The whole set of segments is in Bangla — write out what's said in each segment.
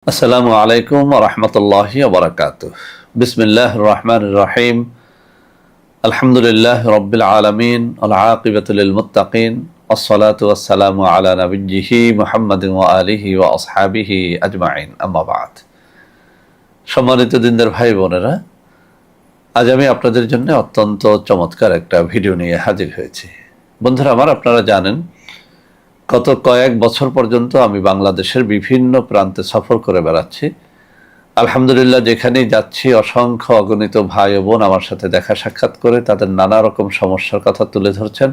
আসসালামু আলাইকুম ওয়া রাহমাতুল্লাহি ওয়া বারাকাতুহু। বিসমিল্লাহির রহমানির রহিম। আলহামদুলিল্লাহি রাব্বিল আলামিন ওয়াল আকিবাতু লিল মুত্তাকিন ওয়াসসালাতু ওয়াসসালামু আলা নাবিয়্যিহি মুহাম্মাদিন ওয়া আলিহি ওয়া আসহাবিহি আজমাইন। আম্মা বা'দ। সম্মানিত দিনদার ভাই বোনেরা, আজ আমি আপনাদের জন্য অত্যন্ত চমৎকার একটা ভিডিও নিয়ে হাজির হয়েছি। বন্ধুরা আমার, আপনারা জানেন গত কয়েক বছর পর্যন্ত আমি বাংলাদেশের বিভিন্ন প্রান্তে সফর করে বেড়াচ্ছি। আলহামদুলিল্লাহ, যেখানেই যাচ্ছি অসংখ্য অগণিত ভাই ও বোন আমার সাথে দেখা সাক্ষাৎ করে তাদের নানা রকম সমস্যার কথা তুলে ধরছেন।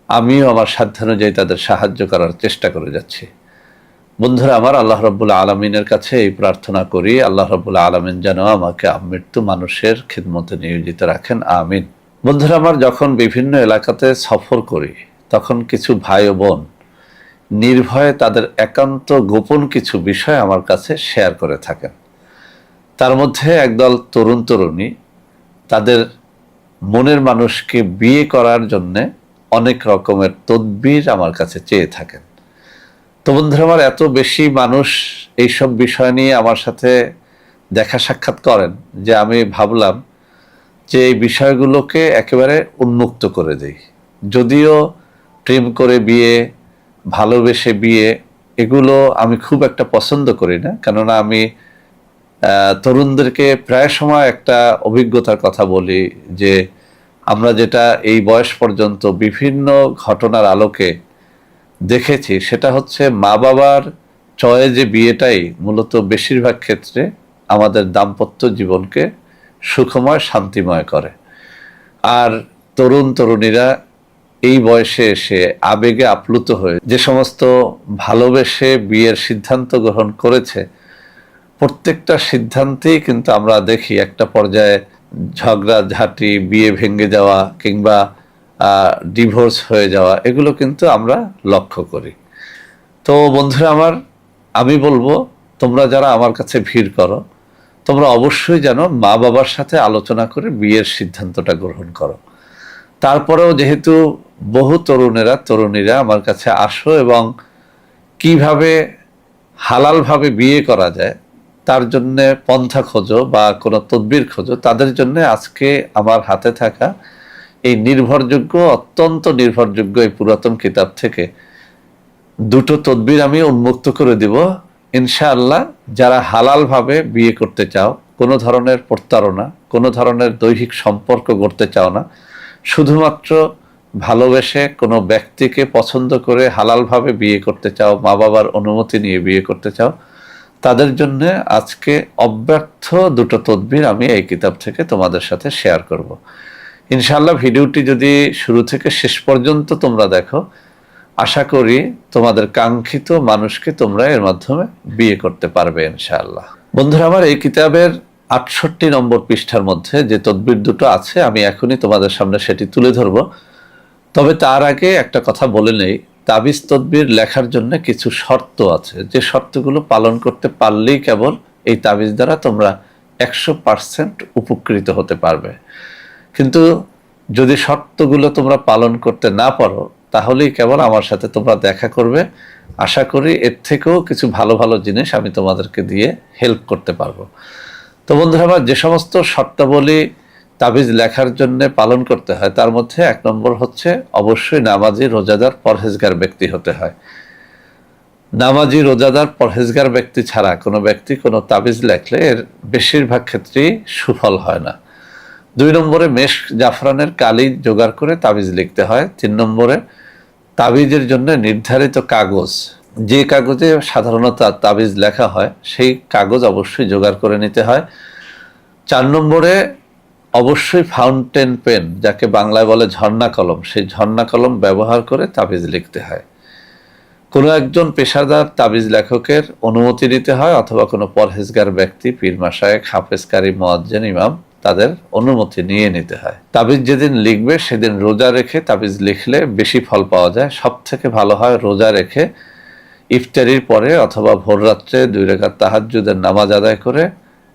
আমিও আমার সাধ্যানুযায়ী তাদের সাহায্য করার চেষ্টা করে যাচ্ছি। বন্ধুরা আমার, আল্লাহ রাব্বুল আলামিনের কাছে এই প্রার্থনা করি, আল্লাহ রাব্বুল আলামিন যেন আমাকে আমৃত্যু মানুষের খিদমতে নিয়োজিত রাখেন, আমিন। বন্ধুরা আমার, যখন বিভিন্ন এলাকাতে সফর করি তখন কিছু ভাই ও বোন নির্ভয়ে তাদের একান্ত গোপন কিছু বিষয় আমার কাছে শেয়ার করে থাকেন। তার মধ্যে একদল তরুণ তরুণী তাদের মনের মানুষকে বিয়ে করার জন্য অনেক রকমের তদবির আমার কাছে চেয়ে থাকেন। তো বন্ধুরা আমার, এত বেশি মানুষ এইসব বিষয় নিয়ে আমার সাথে দেখা সাক্ষাৎ করেন যে আমি ভাবলাম যে এই বিষয়গুলোকে একেবারে উন্মুক্ত করে দেই। যদিও প্রেম করে বিয়ে, ভালোবেসে বিয়ে, এগুলো আমি খুব একটা পছন্দ করি না, কেননা আমি তরুণদেরকে প্রায় সময় একটা অভিজ্ঞতার কথা বলি যে আমরা যেটা এই বয়স পর্যন্ত বিভিন্ন ঘটনার আলোকে দেখেছি, সেটা হচ্ছে মা বাবার চয়েজে বিয়েটাই মূলত বেশিরভাগ ক্ষেত্রে আমাদের দাম্পত্য জীবনকে সুখময় শান্তিময় করে। আর তরুণ তরুণীরা এই বয়সে এসে আবেগে আপ্লুত হয়ে যে সমস্ত ভালোবেসে বিয়ের সিদ্ধান্ত গ্রহণ করেছে, প্রত্যেকটা সিদ্ধান্তেই কিন্তু আমরা দেখি একটা পর্যায়ে ঝগড়াঝাটি, বিয়ে ভেঙে যাওয়া কিংবা ডিভোর্স হয়ে যাওয়া, এগুলো কিন্তু আমরা লক্ষ্য করি। তো বন্ধুরা আমার, আমি বলবো তোমরা যারা আমার কাছে ভিড় করো, তোমরা অবশ্যই যেন মা বাবার সাথে আলোচনা করে বিয়ের সিদ্ধান্তটা গ্রহণ করো। তারপরেও যেহেতু বহু তরুণীরা আমার কাছে আসো এবং কিভাবে হালালভাবে বিয়ে করা যায় তার জন্য পন্থা খোঁজো বা কোনো তদবির খোঁজো, তাদের জন্য আজকে আমার হাতে থাকা এই অত্যন্ত নির্ভরযোগ্য এই পুরাতন কিতাব থেকে দুটো তদবির আমি উন্মুক্ত করে দিব ইনশাআল্লাহ। যারা হালালভাবে বিয়ে করতে চাও, কোনো ধরনের প্রতারণা, কোনো ধরনের দৈহিক সম্পর্ক গড়তে চাও না, শুধুমাত্র ভালোবেসে কোনো ব্যক্তিকে পছন্দ করে হালালভাবে বিয়ে করতে চাও, মা বাবার অনুমতি নিয়ে বিয়ে করতে চাও, তাদের জন্য আজকে অব্যর্থ দুটো তদবির আমি এই কিতাব থেকে তোমাদের সাথে শেয়ার করব ইনশাআল্লাহ। ভিডিওটি যদি শুরু থেকে শেষ পর্যন্ত তোমরা দেখো, আশা করি তোমাদের কাঙ্ক্ষিত মানুষকে তোমরা এর মাধ্যমে বিয়ে করতে পারবে ইনশাআল্লাহ। বন্ধুরা আমার, এই কিতাবের ৬৮ নম্বর পৃষ্ঠার মধ্যে যে তদবির দুটো আছে আমি এখনই তোমাদের সামনে সেটি তুলে ধরব। তবে তার আগে একটা কথা বলে নেই, তাবিজ তদবির লেখার জন্য কিছু শর্ত আছে, যে শর্তগুলো পালন করতে পারলেই কেবল এই তাবিজ দ্বারা তোমরা ১০০% উপকৃত হতে পারবে। কিন্তু যদি শর্তগুলো তোমরা পালন করতে না পারো, তাহলেই কেবল আমার সাথে তোমরা দেখা করবে। আশা করি এর থেকেও কিছু ভালো ভালো জিনিস আমি তোমাদেরকে দিয়ে হেল্প করতে পারবো। তো বন্ধুরা আমার, যে সমস্ত শর্তাবলী তাবিজ লেখার জন্য পালন করতে হয় তার মধ্যে ১ নম্বর হচ্ছে অবশ্যই নামাজি, রোজাদার, পরহেজগার ব্যক্তি হতে হয়। নামাজি, রোজাদার, পরহেজগার ব্যক্তি ছাড়া কোনো ব্যক্তি কোনো তাবিজ লেখলে এর বেশিরভাগ ক্ষেত্রেই সুফল হয় না। ২ নম্বরে মেশক, জাফরানের কালি জোগাড় করে তাবিজ লিখতে হয়। ৩ নম্বরে তাবিজের জন্য নির্ধারিত কাগজ, যে কাগজে সাধারণত তাবিজ লেখা হয় সেই কাগজ অবশ্যই জোগাড় করে নিতে হয়। ৪ নম্বরে অবশ্যই ফাউন্টেন পেন, যাকে বাংলায় বলে ঝর্ণা কলম, সেই ঝর্ণা কলম ব্যবহার করে তাবিজ লিখতে হয়। কোনো একজন পেশাদার তাবিজ লেখকের অনুমতি নিতে হয়, অথবা কোনো পরহেজগার ব্যক্তি, পীর মাশায়েখ, হাফেজ, কারি, মুয়াজ্জিন, ইমাম, তাদের অনুমতি নিয়ে নিতে হয়। তাবিজ যেদিন লিখবে সেদিন রোজা রেখে তাবিজ লিখলে বেশি ফল পাওয়া যায়। সব থেকে ভালো হয় রোজা রেখে ইফতারির পরে অথবা ভোর রাত্রে ২ রাকাত তাহাজ্জুদের নামাজ আদায় করে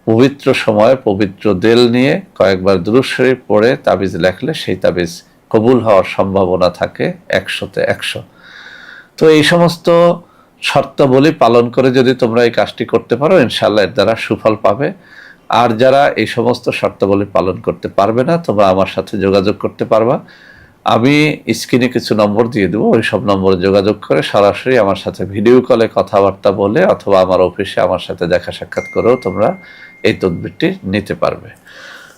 পবিত্র সময়ে পবিত্র তেল নিয়ে কয়েকবার দুরূদ শরীফ পড়ে তাবিজ লেখলে সেই তাবিজ কবুল হওয়ার সম্ভাবনা থাকে ১০০-তে ১০০। তো এই সমস্ত শর্তাবলী পালন করে যদি তোমরা এই কাজটি করতে পারো, ইনশাআল্লাহ এর দ্বারা সুফল পাবে। আর যারা এই সমস্ত শর্তাবলী পালন করতে পারবে না, তোমরা আমার সাথে যোগাযোগ করতে পারবা। আমি স্ক্রিনে কিছু নম্বর দিয়ে দেবো, ওই সব নম্বরে যোগাযোগ করে সরাসরি আমার সাথে ভিডিও কলে কথাবার্তা বলে অথবা আমার অফিসে আমার সাথে দেখা সাক্ষাৎ করেও তোমরা এই তদবিরটি নিতে পারবে।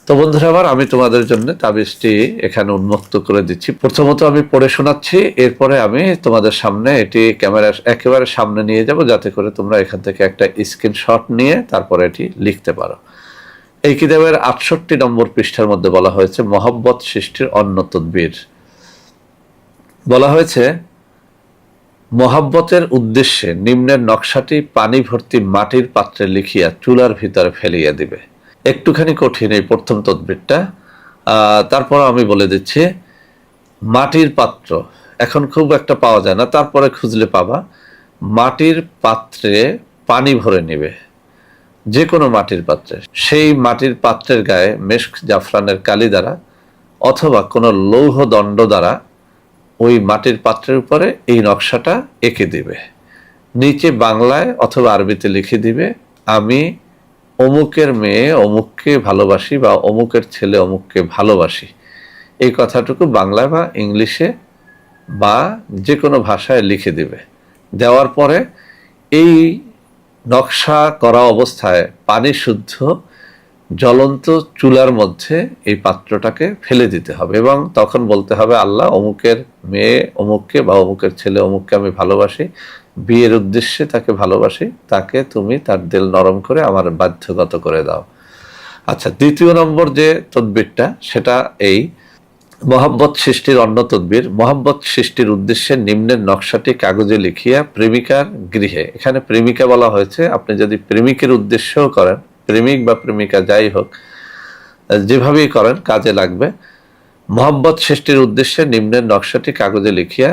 তো বন্ধুরা আমার, আমি তোমাদের জন্য তাবিজটি এখানে উন্মুক্ত করে দিচ্ছি। প্রথমত আমি পড়ে শোনাচ্ছি, এরপরে আমি তোমাদের সামনে এটি ক্যামেরার একেবারে সামনে নিয়ে যাব, যাতে করে তোমরা এখান থেকে একটা স্ক্রিনশট নিয়ে তারপরে এটি লিখতে পারো। এই কিতাবের ৬৮ নম্বর পৃষ্ঠার মধ্যে বলা হয়েছে মহব্বত সৃষ্টির অন্য তদবির। বলা হয়েছে, মহব্বতের উদ্দেশ্যে নিম্নের নকশাটি পানি ভর্তি মাটির পাত্রে লিখিয়া চুলার ভিতরে ফেলিয়া দিবে। একটুখানি কঠিন এই প্রথম তদবিরটা, তারপর আমি বলে দিচ্ছি। মাটির পাত্র এখন খুব একটা পাওয়া যায় না, তারপরে খুঁজলে পাবা। মাটির পাত্রে পানি ভরে নিবে, যে কোনো মাটির পাত্রে। সেই মাটির পাত্রের গায়ে মেশক জাফরানের কালি দ্বারা অথবা কোনো লৌহ দণ্ড দ্বারা ওই মাটির পাত্রের উপরে এই নকশাটা এঁকে দিবে। নিচে বাংলায় অথবা আরবিতে লিখে দিবে, আমি অমুকের মেয়ে অমুককে ভালোবাসি বা অমুকের ছেলে অমুককে ভালোবাসি। এই কথাটুকু বাংলায় বা ইংলিশে বা যে কোনো ভাষায় লিখে দিবে। দেওয়ার পরে এই নকশা করা অবস্থায় পানি শুদ্ধ জ্বলন্ত চুলার মধ্যে এই পাত্রটাকে ফেলে দিতে হবে এবং তখন বলতে হবে, আল্লাহ অমুকের মেয়ে অমুককে বা অমুকের ছেলে অমুককে আমি ভালোবাসি, বিয়ের উদ্দেশ্যে তাকে ভালোবাসি, তাকে তুমি তার দিল নরম করে আমার বাধ্যগত করে দাও। আচ্ছা, দ্বিতীয় নম্বর যে তদবিরটা সেটা এই মহব্বত সৃষ্টির অন্য তদবির। মহব্বত সৃষ্টির উদ্দেশ্যে নিম্নের নকশাটি কাগজে লিখিয়া প্রেমিকার গৃহে, এখানে প্রেমিকা বলা হয়েছে, আপনি যদি প্রেমিকের উদ্দেশ্যও করেন, প্রেমিক বা প্রেমিকা যাই হোক, যেভাবেই করেন কাজে লাগবে। মহব্বত সৃষ্টির উদ্দেশ্যে নিম্নের নকশাটি কাগজে লিখিয়া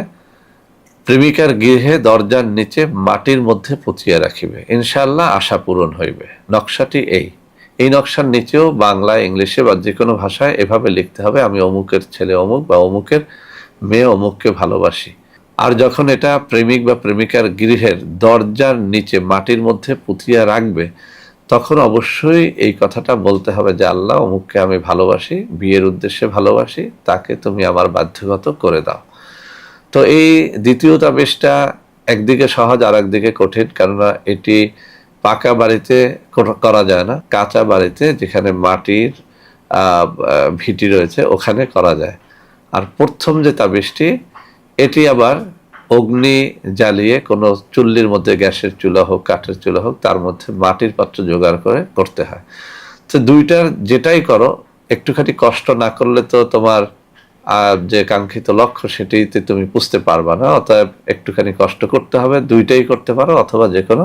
প্রেমিকার গৃহে দরজার নিচে মাটির মধ্যে পুঁতিয়া রাখিবে, ইনশাআল্লাহ আশা পূরণ হইবে। নকশাটি এই নকশার নিচেও বাংলা ইংলিশে বা যে কোনো ভাষায় এভাবে লিখতে হবে, আমি অমুকের ছেলে অমুক বা অমুকের মেয়ে অমুককে ভালোবাসি। আর যখন এটা প্রেমিক বা প্রেমিকার গৃহের দরজার নিচে মাটির মধ্যে পুঁতিয়া রাখবে, তখন অবশ্যই এই কথাটা বলতে হবে যে আল্লাহ অমুককে আমি ভালোবাসি, বিয়ের উদ্দেশ্যে ভালোবাসি, তাকে তুমি আমার বাধ্যগত করে দাও। তো এই দ্বিতীয় তাবিজটা একদিকে সহজ আর একদিকে কঠিন, কেননা এটি পাকা বাড়িতে করা যায় না, কাঁচা বাড়িতে যেখানে মাটির ভিটি রয়েছে ওখানে করা যায়। আর প্রথম যে তাবিজটি, এটি আবার অগ্নি জ্বালিয়ে কোনো চুল্লির মধ্যে, গ্যাসের চুলা হোক কাঠের চুলা হোক, তার মধ্যে মাটির পাত্র জোগাড় করে করতে হয়। তো দুইটার যেটাই করো, একটুখানি কষ্ট না করলে তো তোমার যে কাঙ্ক্ষিত লক্ষ্য সেটিতে তুমি বুঝতে পারবা না। অতএব একটুখানি কষ্ট করতে হবে, দুইটাই করতে পারো অথবা যে কোনো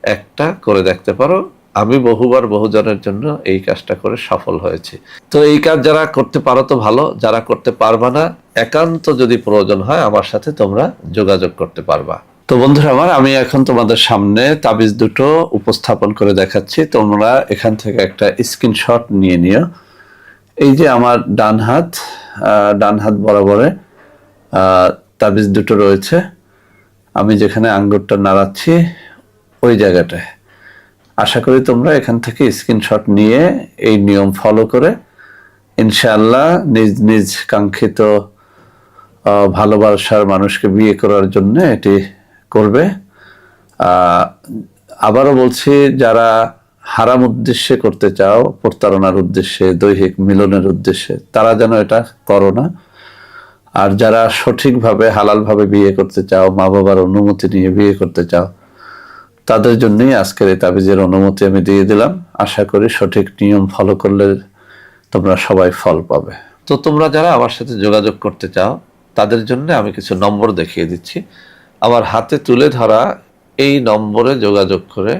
একটা করে দেখতে পারো। আমি বহুবার বহুজনের জন্য এই কাজটা করে সফল হয়েছি। তো এই কাজ যারা করতে পারো তো ভালো, যারা করতে পারবা না, একান্ত যদি প্রয়োজন হয় আমার সাথে তোমরা যোগাযোগ করতে পারবা। তো বন্ধুরা আমার, আমি এখন তোমাদের সামনে তাবিজ দুটো উপস্থাপন করে দেখাচ্ছি, তোমরা এখান থেকে একটা স্ক্রিনশট নিয়ে নিও। এই যে আমার ডান হাত বরাবরে তাবিজ দুটো রয়েছে, আমি যেখানে আঙ্গুরটা নাড়াচ্ছি ওই জায়গাটায়। আশা করি তোমরা এখান থেকে স্ক্রিনশট নিয়ে এই নিয়ম ফলো করে ইনশাআল্লাহ নিজ নিজ কাঙ্ক্ষিত ভালোবাসার মানুষকে বিয়ে করার জন্য এটি করবে। আবারও বলছি, যারা হারাম উদ্দেশ্যে করতে চাও, প্রতারণার উদ্দেশ্যে, দৈহিক মিলনের উদ্দেশ্যে, তারা যেন এটা করো না। আর যারা সঠিকভাবে হালালভাবে বিয়ে করতে চাও, মা বাবার অনুমতি নিয়ে বিয়ে করতে চাও, তাদের জন্যই আজকের এই তাবিজের অনুমতি আমি দিয়ে দিলাম। আশা করি সঠিক নিয়ম ফলো করলে তোমরা সবাই ফল পাবে। তো তোমরা যারা আমার সাথে যোগাযোগ করতে চাও, তাদের জন্য আমি কিছু নম্বর দেখিয়ে দিচ্ছি। আমার হাতে তুলে ধরা এই নম্বরে যোগাযোগ করে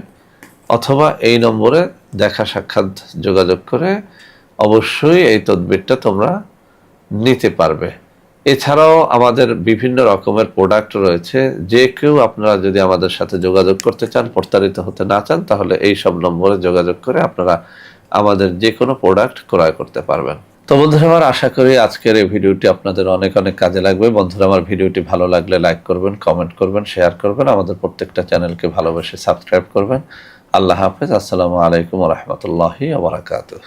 অথবা এই নম্বরে দেখা সাক্ষাৎ যোগাযোগ করে অবশ্যই এই তদবিরটা তোমরা নিতে পারবে। এছাড়াও আমাদের বিভিন্ন রকমের প্রোডাক্ট রয়েছে, যে কেউ আপনারা যদি আমাদের সাথে যোগাযোগ করতে চান, প্রতারিত হতে না চান, তাহলে এই সব নম্বরে যোগাযোগ করে আপনারা আমাদের যে কোনো প্রোডাক্ট ক্রয় করতে পারবেন। তো বন্ধুরা আমার, আশা করি আজকের এই ভিডিওটি আপনাদের অনেক অনেক কাজে লাগবে। বন্ধুরা আমার, ভিডিওটি ভালো লাগলে লাইক করবেন, কমেন্ট করবেন, শেয়ার করবেন, আমাদের প্রত্যেকটা চ্যানেলকে ভালোবেসে সাবস্ক্রাইব করবেন। আল্লাহ হাফেজ। আসসালামু আলাইকুম ওয়া রাহমাতুল্লাহি ওয়া বারাকাতুহু।